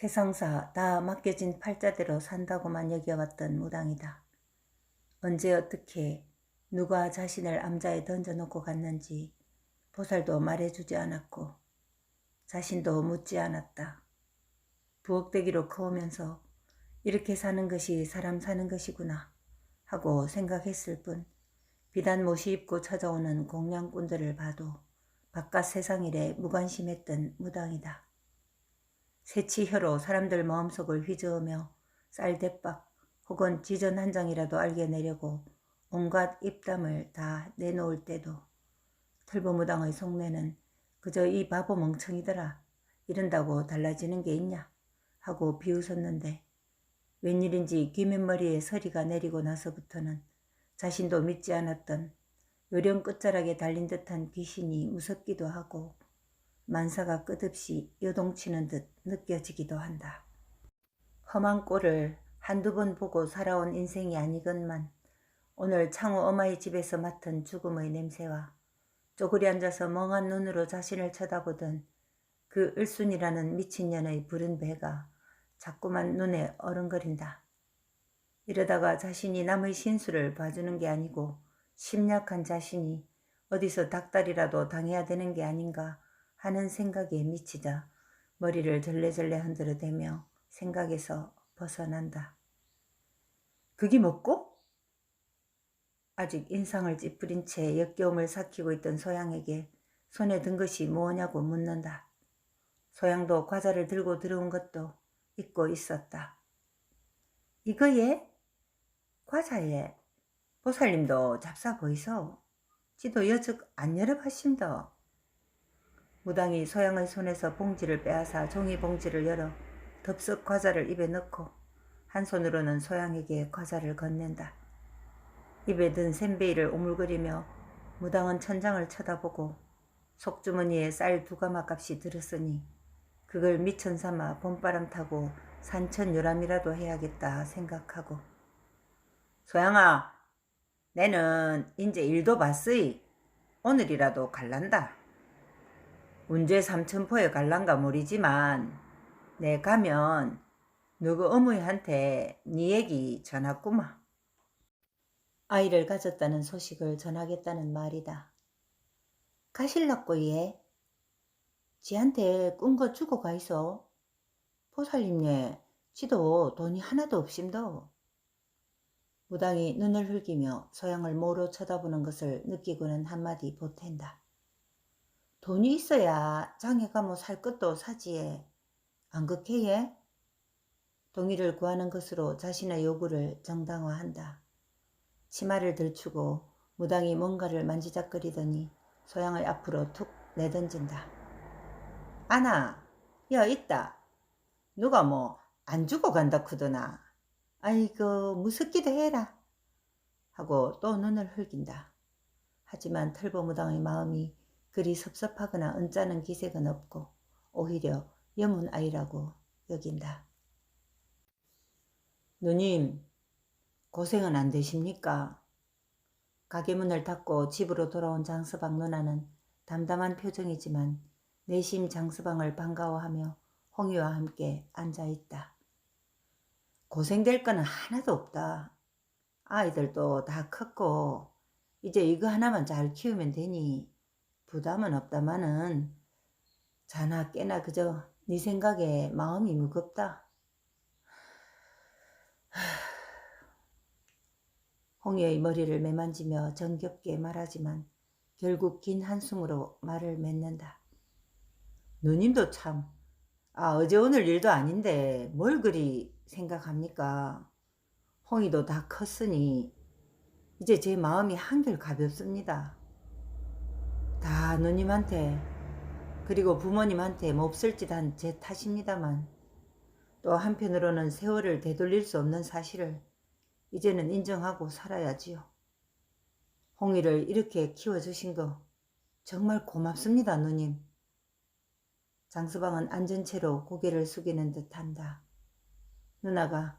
세상사 다 맡겨진 팔자대로 산다고만 여겨왔던 무당이다. 언제 어떻게 누가 자신을 암자에 던져놓고 갔는지 보살도 말해주지 않았고 자신도 묻지 않았다. 부엌대기로 커오면서 이렇게 사는 것이 사람 사는 것이구나 하고 생각했을 뿐 비단 못이 입고 찾아오는 공양꾼들을 봐도 바깥 세상 일에 무관심했던 무당이다. 새치혀로 사람들 마음속을 휘저으며 쌀대박 혹은 지전 한 장이라도 알겨내려고 온갖 입담을 다 내놓을 때도 털보무당의 속내는 그저 이 바보 멍청이더라 이런다고 달라지는 게 있냐 하고 비웃었는데 웬일인지 귀맨머리에 서리가 내리고 나서부터는 자신도 믿지 않았던 요령 끝자락에 달린 듯한 귀신이 무섭기도 하고 만사가 끝없이 요동치는 듯 느껴지기도 한다. 험한 꼴을 한두 번 보고 살아온 인생이 아니건만 오늘 창호 어마의 집에서 맡은 죽음의 냄새와 쪼그리 앉아서 멍한 눈으로 자신을 쳐다보던 그 을순이라는 미친년의 부른 배가 자꾸만 눈에 어른거린다. 이러다가 자신이 남의 신수를 봐주는 게 아니고 심약한 자신이 어디서 닭다리라도 당해야 되는 게 아닌가 하는 생각에 미치자 머리를 절레절레 흔들어대며 생각에서 벗어난다. 그게 뭐고? 아직 인상을 찌푸린 채 역겨움을 삭히고 있던 소양에게 손에 든 것이 뭐냐고 묻는다. 소양도 과자를 들고 들어온 것도 잊고 있었다. 이거예? 과자예? 보살님도 잡사 보이소? 지도 여즉 안 열어봤심더. 무당이 소양의 손에서 봉지를 빼앗아 종이 봉지를 열어 덥석 과자를 입에 넣고 한 손으로는 소양에게 과자를 건넨다. 입에 든 샌베이를 오물거리며 무당은 천장을 쳐다보고 속주머니에 쌀 2가마 값이 들었으니 그걸 미천 삼아 봄바람 타고 산천 요람이라도 해야겠다 생각하고 소양아, 내는 인제 일도 봤으이. 오늘이라도 갈란다. 언제 삼천포에 갈란가 모르지만 내 가면 누구 어머니한테 네 얘기 전하구마. 아이를 가졌다는 소식을 전하겠다는 말이다. 가실라꼬 얘? 지한테 꾼 거 주고 가이소. 보살님네 지도 돈이 하나도 없심도. 무당이 눈을 흘기며 소양을 모로 쳐다보는 것을 느끼고는 한마디 보탠다. 돈이 있어야 장에 가면 살 것도 사지에. 안 그렇게 예? 동의를 구하는 것으로 자신의 요구를 정당화한다. 치마를 들추고 무당이 뭔가를 만지작거리더니 소양을 앞으로 툭 내던진다. 아나, 여 있다. 누가 뭐 안 주고 간다 크더나. 아이고 무섭기도 해라. 하고 또 눈을 흘긴다. 하지만 털보무당의 마음이 그리 섭섭하거나 언짢은 기색은 없고 오히려 여문 아이라고 여긴다. 누님, 고생은 안 되십니까? 가게 문을 닫고 집으로 돌아온 장서방 누나는 담담한 표정이지만 내심 장서방을 반가워하며 홍이와 함께 앉아있다. 고생될 거는 하나도 없다. 아이들도 다 컸고 이제 이거 하나만 잘 키우면 되니 부담은 없다마는 자나 깨나 그저 네 생각에 마음이 무겁다. 홍이의 머리를 매만지며 정겹게 말하지만 결국 긴 한숨으로 말을 맺는다. 누님도 참, 어제 오늘 일도 아닌데 뭘 그리 생각합니까? 홍이도 다 컸으니 이제 제 마음이 한결 가볍습니다. 다 누님한테 그리고 부모님한테 몹쓸 짓 한 제 탓입니다만 또 한편으로는 세월을 되돌릴 수 없는 사실을 이제는 인정하고 살아야지요. 홍이를 이렇게 키워주신 거 정말 고맙습니다, 누님. 장서방은 앉은 채로 고개를 숙이는 듯 한다. 누나가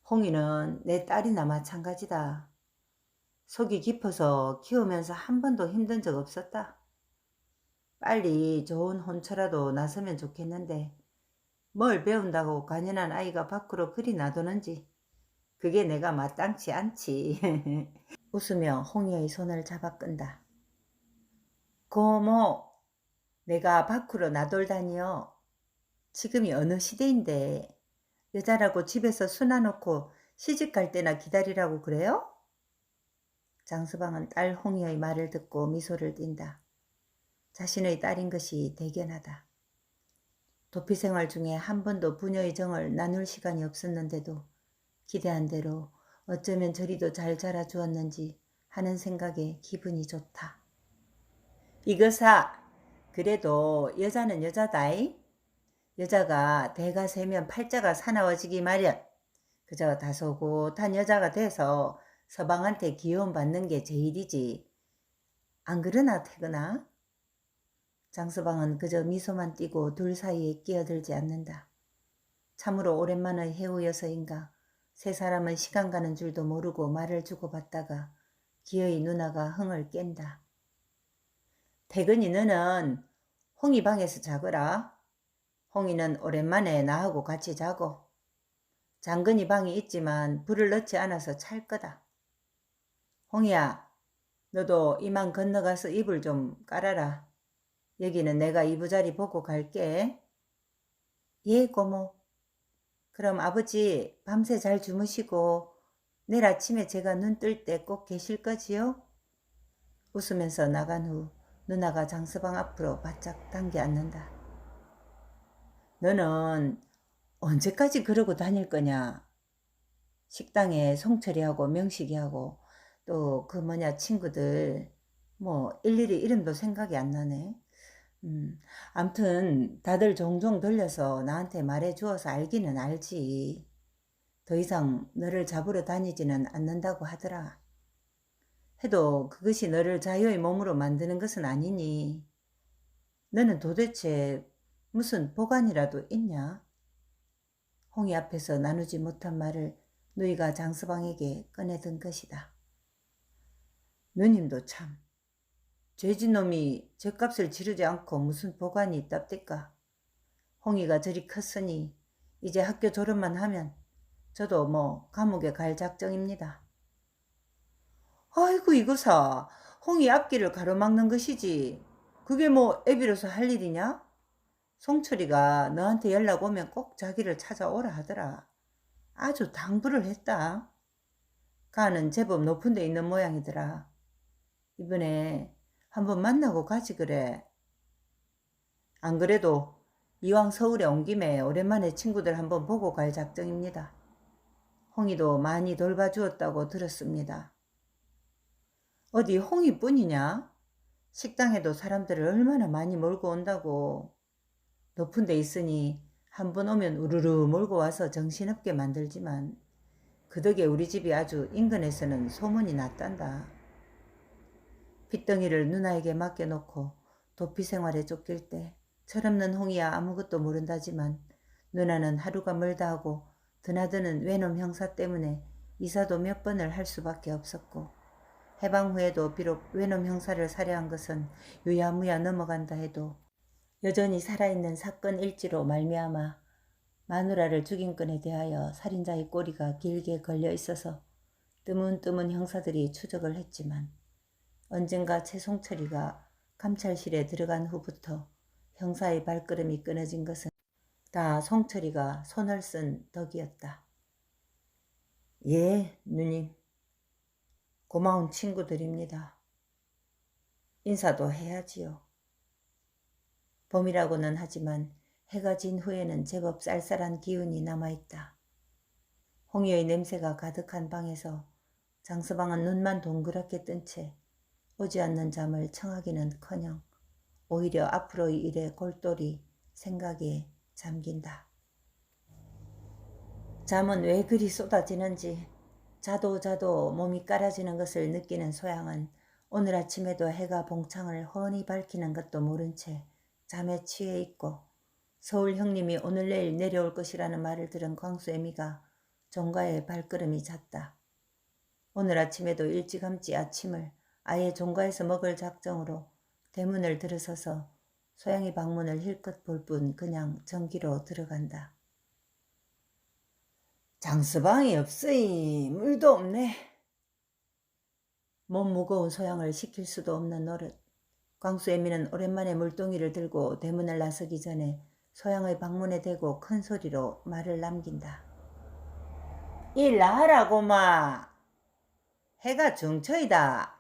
홍이는 내 딸이나 마찬가지다. 속이 깊어서 키우면서 한 번도 힘든 적 없었다. 빨리 좋은 혼처라도 나서면 좋겠는데 뭘 배운다고 관연한 아이가 밖으로 그리 놔두는지 그게 내가 마땅치 않지. 웃으며 홍이의 손을 잡아 끈다. 고모, 내가 밖으로 나돌다니요. 지금이 어느 시대인데 여자라고 집에서 수놔놓고 시집갈 때나 기다리라고 그래요? 장서방은 딸 홍이의 말을 듣고 미소를 띈다. 자신의 딸인 것이 대견하다. 도피 생활 중에 한 번도 부녀의 정을 나눌 시간이 없었는데도 기대한 대로 어쩌면 저리도 잘 자라주었는지 하는 생각에 기분이 좋다. 이거사, 그래도 여자는 여자다이. 여자가 대가 세면 팔자가 사나워지기 마련. 그저 다소곳한 여자가 돼서 서방한테 기원 받는 게 제일이지. 안 그러나 태근아? 장서방은 그저 미소만 띠고 둘 사이에 끼어들지 않는다. 참으로 오랜만의 해우여서인가 세 사람은 시간 가는 줄도 모르고 말을 주고받다가 기어이 누나가 흥을 깬다. 태근이 너는 홍이 방에서 자거라. 홍이는 오랜만에 나하고 같이 자고. 장근이 방이 있지만 불을 넣지 않아서 찰 거다. 홍이야, 너도 이만 건너가서 이불 좀 깔아라. 여기는 내가 이부자리 보고 갈게. 예, 고모. 그럼 아버지 밤새 잘 주무시고 내일 아침에 제가 눈 뜰 때 꼭 계실 거지요? 웃으면서 나간 후 누나가 장서방 앞으로 바짝 당겨 앉는다. 너는 언제까지 그러고 다닐 거냐? 식당에 송철이하고 명식이하고 또 그 친구들 일일이 이름도 생각이 안 나네. 암튼 다들 종종 들려서 나한테 말해 주어서 알기는 알지. 더 이상 너를 잡으러 다니지는 않는다고 하더라. 해도 그것이 너를 자유의 몸으로 만드는 것은 아니니. 너는 도대체 무슨 보관이라도 있냐? 홍이 앞에서 나누지 못한 말을 누이가 장서방에게 꺼내든 것이다. 누님도 참. 죄진 놈이 죗값을 지르지 않고 무슨 보관이 있답니까? 홍이가 저리 컸으니 이제 학교 졸업만 하면 저도 감옥에 갈 작정입니다. 아이고 이거사, 홍이 앞길을 가로막는 것이지 그게 애비로서 할 일이냐? 송철이가 너한테 연락 오면 꼭 자기를 찾아오라 하더라. 아주 당부를 했다. 가는 제법 높은 데 있는 모양이더라. 이번에 한번 만나고 가지 그래. 안 그래도 이왕 서울에 온 김에 오랜만에 친구들 한번 보고 갈 작정입니다. 홍이도 많이 돌봐주었다고 들었습니다. 어디 홍이뿐이냐? 식당에도 사람들을 얼마나 많이 몰고 온다고. 높은 데 있으니 한 번 오면 우르르 몰고 와서 정신없게 만들지만 그 덕에 우리 집이 아주 인근에서는 소문이 났단다. 빚덩이를 누나에게 맡겨놓고 도피 생활에 쫓길 때 철없는 홍이야 아무것도 모른다지만 누나는 하루가 멀다 하고 드나드는 외놈 형사 때문에 이사도 몇 번을 할 수밖에 없었고 해방 후에도 비록 외놈 형사를 살해한 것은 유야무야 넘어간다 해도 여전히 살아있는 사건 일지로 말미암아 마누라를 죽인 건에 대하여 살인자의 꼬리가 길게 걸려 있어서 뜨문뜨문 형사들이 추적을 했지만 언젠가 최송철이가 감찰실에 들어간 후부터 형사의 발걸음이 끊어진 것은 다 송철이가 손을 쓴 덕이었다. 예, 누님. 고마운 친구들입니다. 인사도 해야지요. 봄이라고는 하지만 해가 진 후에는 제법 쌀쌀한 기운이 남아있다. 홍이의 냄새가 가득한 방에서 장서방은 눈만 동그랗게 뜬 채 오지 않는 잠을 청하기는커녕 오히려 앞으로의 일에 골똘히 생각에 잠긴다. 잠은 왜 그리 쏟아지는지 자도 몸이 깔아지는 것을 느끼는 소양은 오늘 아침에도 해가 봉창을 훤히 밝히는 것도 모른 채 잠에 취해 있고 서울 형님이 오늘 내일 내려올 것이라는 말을 들은 광수애미가 종가의 발걸음이 잦다. 오늘 아침에도 일찌감치 아침을 아예 종가에서 먹을 작정으로 대문을 들어서서 소양이 방문을 힐끗 볼 뿐 그냥 전기로 들어간다. 장서방이 없으니 물도 없네. 몸 무거운 소양을 시킬 수도 없는 노릇. 광수애미는 오랜만에 물동이를 들고 대문을 나서기 전에 소양의 방문에 대고 큰 소리로 말을 남긴다. 일 나으라고마. 해가 중처이다.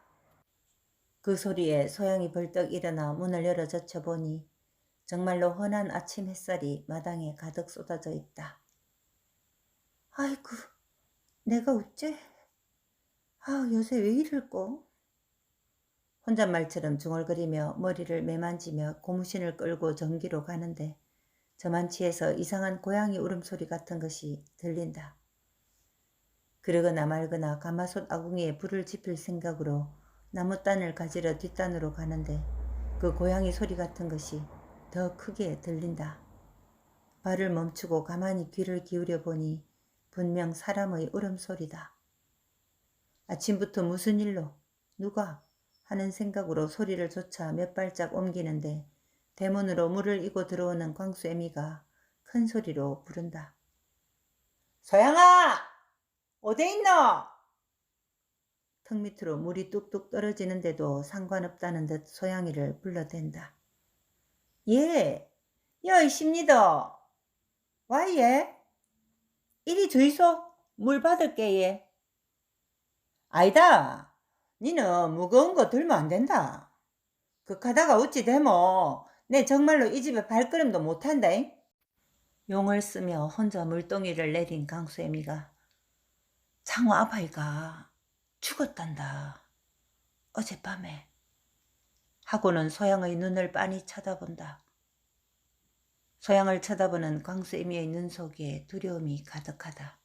그 소리에 소양이 벌떡 일어나 문을 열어 젖혀보니 정말로 환한 아침 햇살이 마당에 가득 쏟아져 있다. 아이고, 내가 어째? 요새 왜 이럴꼬? 혼잣말처럼 중얼거리며 머리를 매만지며 고무신을 끌고 전기로 가는데 저만치에서 이상한 고양이 울음소리 같은 것이 들린다. 그러거나 말거나 가마솥 아궁이에 불을 지필 생각으로 나무단을 가지러 뒷단으로 가는데 그 고양이 소리 같은 것이 더 크게 들린다. 발을 멈추고 가만히 귀를 기울여 보니 분명 사람의 울음소리다. 아침부터 무슨 일로? 누가? 하는 생각으로 소리를 조차 몇 발짝 옮기는데 대문으로 물을 이고 들어오는 광수애미가 큰 소리로 부른다. 소양아! 어디 있노? 턱 밑으로 물이 뚝뚝 떨어지는데도 상관없다는 듯 소양이를 불러댄다. 예, 여이십니다. 와 예? 이리 주이소. 물 받을게 예. 아니다. 니는 무거운 거 들면 안 된다. 극하다가 어찌 되모 내 정말로 이 집에 발걸음도 못한다. 용을 쓰며 혼자 물동이를 내린 강수애미가 창호 아바이가 죽었단다. 어젯밤에. 하고는 소양의 눈을 빤히 쳐다본다. 소양을 쳐다보는 광수애미의 눈 속에 두려움이 가득하다.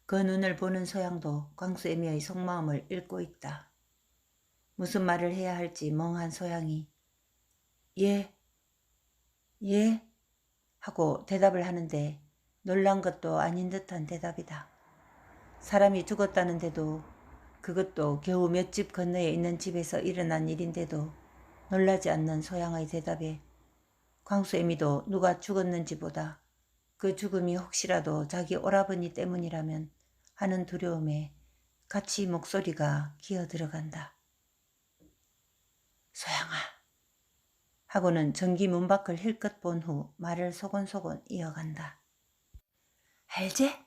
그 눈을 보는 소양도 광수애미의 속마음을 읽고 있다. 무슨 말을 해야 할지 멍한 소양이 예, 예 하고 대답을 하는데 놀란 것도 아닌 듯한 대답이다. 사람이 죽었다는데도 그것도 겨우 몇 집 건너에 있는 집에서 일어난 일인데도 놀라지 않는 소양의 대답에 광수애미도 누가 죽었는지보다 그 죽음이 혹시라도 자기 오라버니 때문이라면 하는 두려움에 같이 목소리가 기어들어간다. 소양아 하고는 전기 문 밖을 힐끗 본 후 말을 소곤소곤 이어간다. 알제?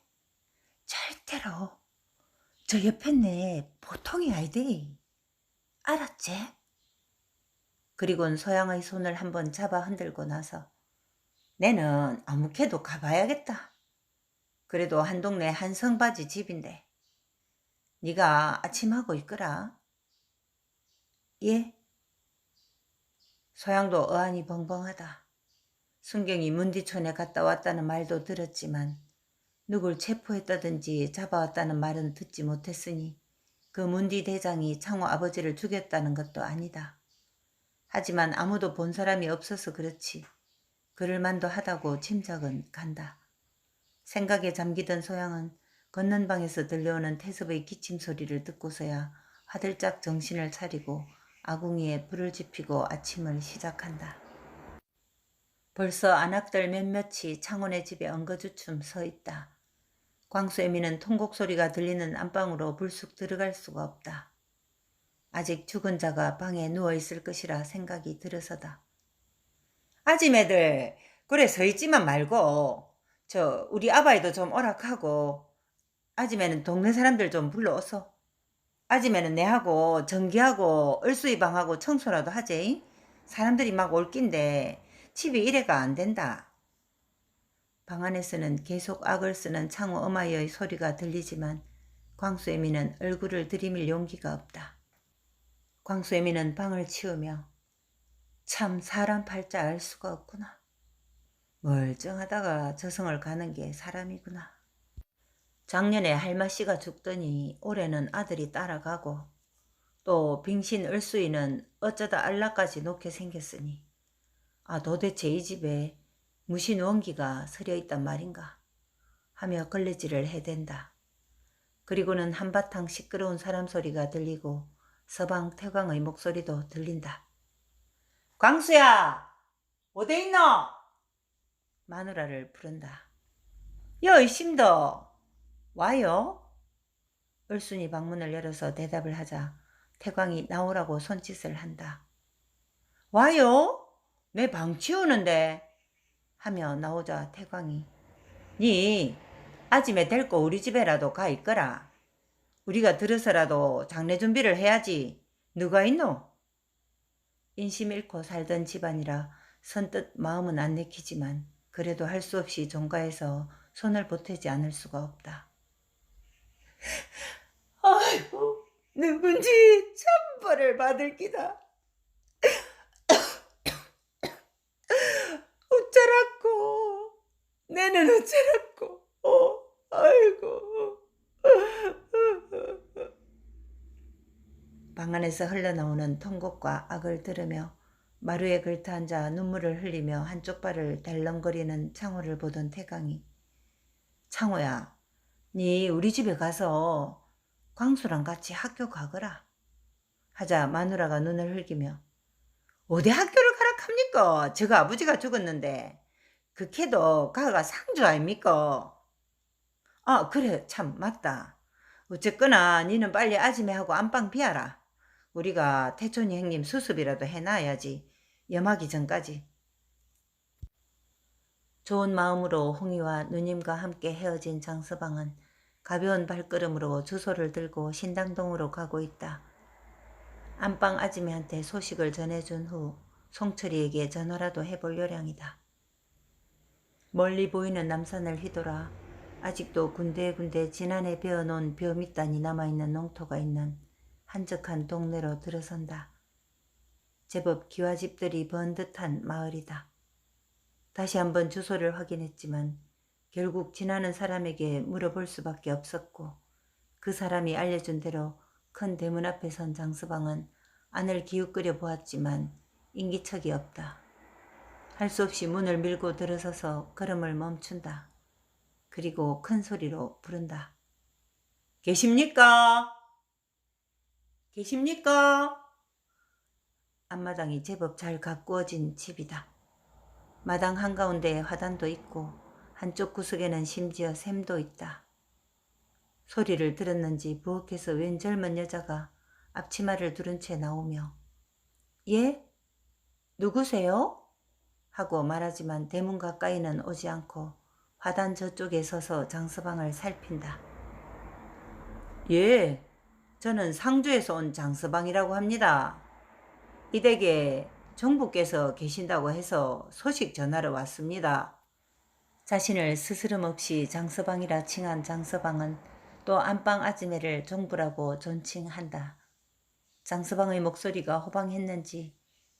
절대로 저 옆에 내 보통이 아이데. 알았지? 그리곤 소양의 손을 한번 잡아 흔들고 나서 내는 아무개도 가봐야겠다. 그래도 한 동네 한 성바지 집인데 네가 아침하고 있거라. 예? 소양도 어안이 벙벙하다. 순경이 문디촌에 갔다 왔다는 말도 들었지만 누굴 체포했다든지 잡아왔다는 말은 듣지 못했으니 그 문디 대장이 창호 아버지를 죽였다는 것도 아니다. 하지만 아무도 본 사람이 없어서 그렇지 그럴만도 하다고 짐작은 간다. 생각에 잠기던 소양은 걷는 방에서 들려오는 태섭의 기침 소리를 듣고서야 화들짝 정신을 차리고 아궁이에 불을 지피고 아침을 시작한다. 벌써 안악들 몇몇이 창혼의 집에 엉거주춤 서 있다. 광수애미는 통곡 소리가 들리는 안방으로 불쑥 들어갈 수가 없다. 아직 죽은 자가 방에 누워있을 것이라 생각이 들어서다. 아지매들 그래 서있지만 말고 우리 아바이도 좀 오락하고 아지매는 동네 사람들 좀 불러오소. 아지매는 내하고 전기하고 얼수이 방하고 청소라도 하지. 사람들이 막 올 낀데 집이 이래가 안 된다. 방 안에서는 계속 악을 쓰는 창호 어마이의 소리가 들리지만 광수애미는 얼굴을 들이밀 용기가 없다. 광수애미는 방을 치우며 참 사람 팔자 알 수가 없구나. 멀쩡하다가 저승을 가는 게 사람이구나. 작년에 할마씨가 죽더니 올해는 아들이 따라가고 또 빙신 을수이는 어쩌다 알라까지 놓게 생겼으니 도대체 이 집에 무신 원기가 서려 있단 말인가 하며 걸레질을 해댄다. 그리고는 한바탕 시끄러운 사람 소리가 들리고 서방 태광의 목소리도 들린다. 광수야! 어디 있노? 마누라를 부른다. 여 이심도 와요? 을순이 방문을 열어서 대답을 하자 태광이 나오라고 손짓을 한다. 와요? 내 방 치우는데 하며 나오자 태광이 니 아침에 데리고 우리 집에라도 가 있거라. 우리가 들어서라도 장례 준비를 해야지. 누가 있노? 인심 잃고 살던 집안이라 선뜻 마음은 안 내키지만 그래도 할 수 없이 종가해서 손을 보태지 않을 수가 없다. 아이고 누군지 천벌을 받을 기다. 어쩌라고 내는 어쩌라고 아이고. 방 안에서 흘러나오는 통곡과 악을 들으며 마루에 걸터앉아 눈물을 흘리며 한쪽 발을 덜렁거리는 창호를 보던 태강이 창호야 니 우리 집에 가서 광수랑 같이 학교 가거라 하자 마누라가 눈을 흘기며 어디 학교를 가라 합니까? 저가 아버지가 죽었는데 그 걔도 가가 상주 아닙니까? 아 그래 참 맞다. 어쨌거나 니는 빨리 아지매하고 안방 비하라. 우리가 태촌이 형님 수습이라도 해놔야지. 염하기 전까지. 좋은 마음으로 홍이와 누님과 함께 헤어진 장서방은 가벼운 발걸음으로 주소를 들고 신당동으로 가고 있다. 안방 아지매한테 소식을 전해준 후 송철이에게 전화라도 해볼 요량이다. 멀리 보이는 남산을 휘돌아 아직도 군데군데 지난해 베어놓은 벼 밑단이 남아있는 농토가 있는 한적한 동네로 들어선다. 제법 기와집들이 번듯한 마을이다. 다시 한번 주소를 확인했지만 결국 지나는 사람에게 물어볼 수밖에 없었고 그 사람이 알려준 대로 큰 대문 앞에 선 장서방은 안을 기웃거려 보았지만 인기척이 없다. 할 수 없이 문을 밀고 들어서서 걸음을 멈춘다. 그리고 큰 소리로 부른다. 계십니까? 계십니까? 앞마당이 제법 잘 가꾸어진 집이다. 마당 한가운데에 화단도 있고 한쪽 구석에는 심지어 샘도 있다. 소리를 들었는지 부엌에서 웬 젊은 여자가 앞치마를 두른 채 나오며 예? 누구세요? 하고 말하지만 대문 가까이는 오지 않고 화단 저쪽에 서서 장서방을 살핀다. 예, 저는 상주에서 온 장서방이라고 합니다. 이 댁에 정부께서 계신다고 해서 소식 전하러 왔습니다. 자신을 스스럼 없이 장서방이라 칭한 장서방은 또 안방 아지매를 종부라고 존칭한다. 장서방의 목소리가 호방했는지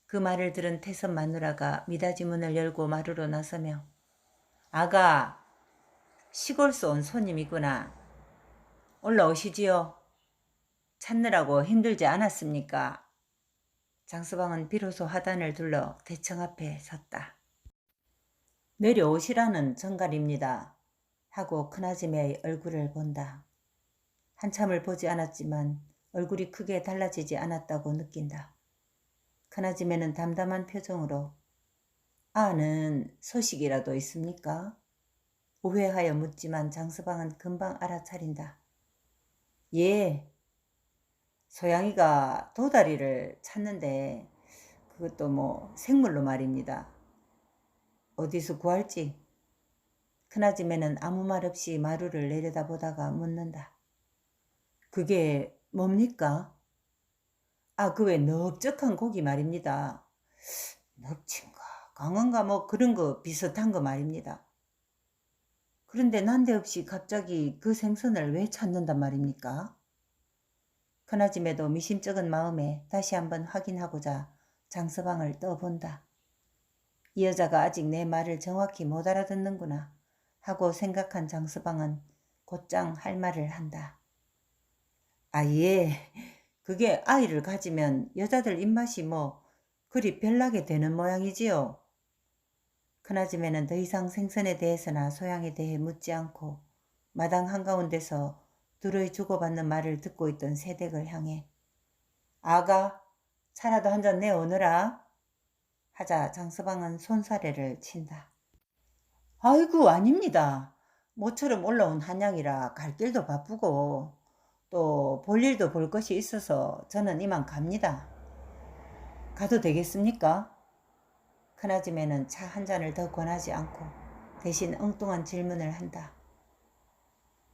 그 말을 들은 태선 마누라가 미닫이 문을 열고 마루로 나서며 아가, 시골서 온 손님이구나. 올라오시지요. 찾느라고 힘들지 않았습니까? 장서방은 비로소 화단을 둘러 대청 앞에 섰다. 내려오시라는 정갈입니다. 하고 큰아지매의 얼굴을 본다. 한참을 보지 않았지만 얼굴이 크게 달라지지 않았다고 느낀다. 큰아지매는 담담한 표정으로 아는 소식이라도 있습니까? 오해하여 묻지만 장서방은 금방 알아차린다. 예, 소양이가 도다리를 찾는데 그것도 생물로 말입니다. 어디서 구할지? 큰아지매는 아무 말 없이 마루를 내려다보다가 묻는다. 그게 뭡니까? 아, 그 외 넓적한 고기 말입니다. 넓친가 강한가 그런 거 비슷한 거 말입니다. 그런데 난데없이 갑자기 그 생선을 왜 찾는단 말입니까? 큰아지매도 미심쩍은 마음에 다시 한번 확인하고자 장서방을 떠본다. 이 여자가 아직 내 말을 정확히 못 알아듣는구나 하고 생각한 장서방은 곧장 할 말을 한다. 아, 예. 그게 아이를 가지면 여자들 입맛이 그리 별나게 되는 모양이지요. 큰아지매는 더 이상 생선에 대해서나 소양에 대해 묻지 않고 마당 한가운데서 둘의 주고받는 말을 듣고 있던 새댁을 향해 아가, 차라도 한 잔 내오너라 하자 장서방은 손사래를 친다. 아이고 아닙니다. 모처럼 올라온 한양이라 갈 길도 바쁘고 또 볼 일도 볼 것이 있어서 저는 이만 갑니다. 가도 되겠습니까? 큰아줌매는 차 한 잔을 더 권하지 않고 대신 엉뚱한 질문을 한다.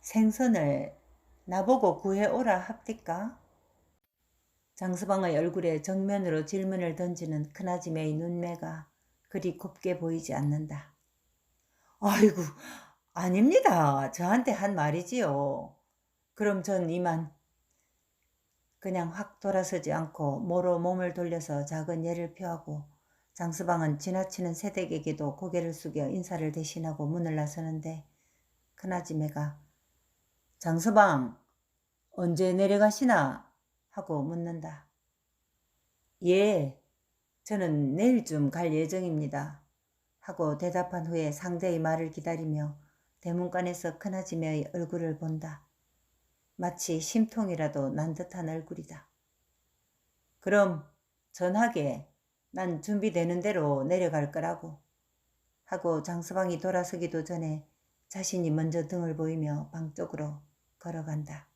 생선을 나보고 구해오라 합디까? 장서방의 얼굴에 정면으로 질문을 던지는 큰아줌매의 눈매가 그리 곱게 보이지 않는다. 아이고 아닙니다. 저한테 한 말이지요. 그럼 전 이만. 그냥 확 돌아서지 않고 모로 몸을 돌려서 작은 예를 표하고 장서방은 지나치는 새댁에게도 고개를 숙여 인사를 대신하고 문을 나서는데 큰아줌매가 장서방 언제 내려가시나 하고 묻는다. 예, 저는 내일쯤 갈 예정입니다 하고 대답한 후에 상대의 말을 기다리며 대문간에서 큰아줌매의 얼굴을 본다. 마치 심통이라도 난 듯한 얼굴이다. 그럼 전하게 난 준비되는 대로 내려갈 거라고 하고 장서방이 돌아서기도 전에 자신이 먼저 등을 보이며 방 쪽으로 걸어간다.